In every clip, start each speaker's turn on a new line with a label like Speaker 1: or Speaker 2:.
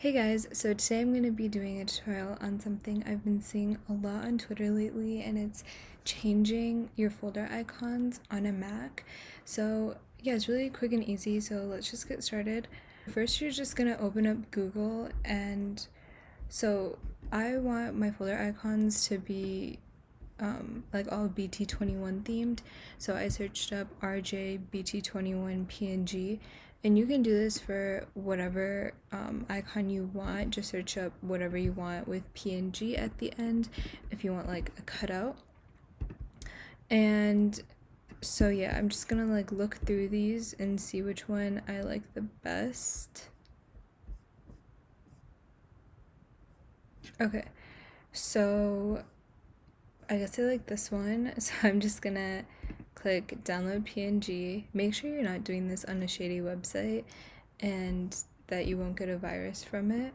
Speaker 1: Hey guys, so today I'm going to be doing a tutorial on something I've been seeing a lot on Twitter lately, and it's changing your folder icons on a Mac. So yeah, it's really quick and easy, so let's just get started. First, you're just going to open up Google, and so I want my folder icons to be like all BT21 themed. So I searched up RJ BT21 PNG, and you can do this for whatever icon you want. Just search up whatever you want with PNG at the end if you want like a cutout. And so yeah, I'm just gonna like look through these and see which one I like the best. Okay, so I guess I like this one, so I'm just gonna click download PNG. Make sure you're not doing this on a shady website and that you won't get a virus from it.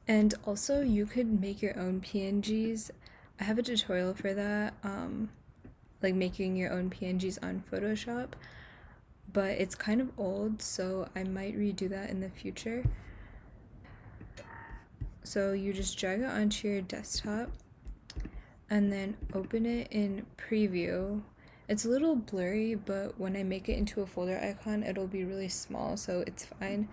Speaker 1: And also, you could make your own PNGs. I have a tutorial for that, like making your own PNGs on Photoshop, but it's kind of old, so I might redo that in the future. So you just drag it onto your desktop and then open it in preview. It's a little blurry, but when I make it into a folder icon, it'll be really small, so it's fine.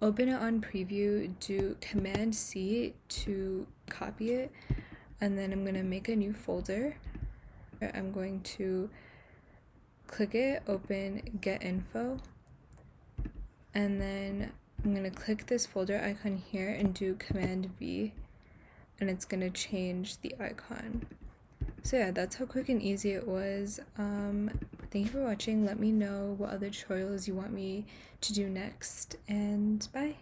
Speaker 1: Open it on preview, do Command C to copy it, and then I'm gonna make a new folder. I'm going to click it, open Get Info, and then I'm gonna click this folder icon here and do Command V, and it's gonna change the icon. So yeah, that's how quick and easy it was. Thank you for watching. Let me know what other tutorials you want me to do next, and bye!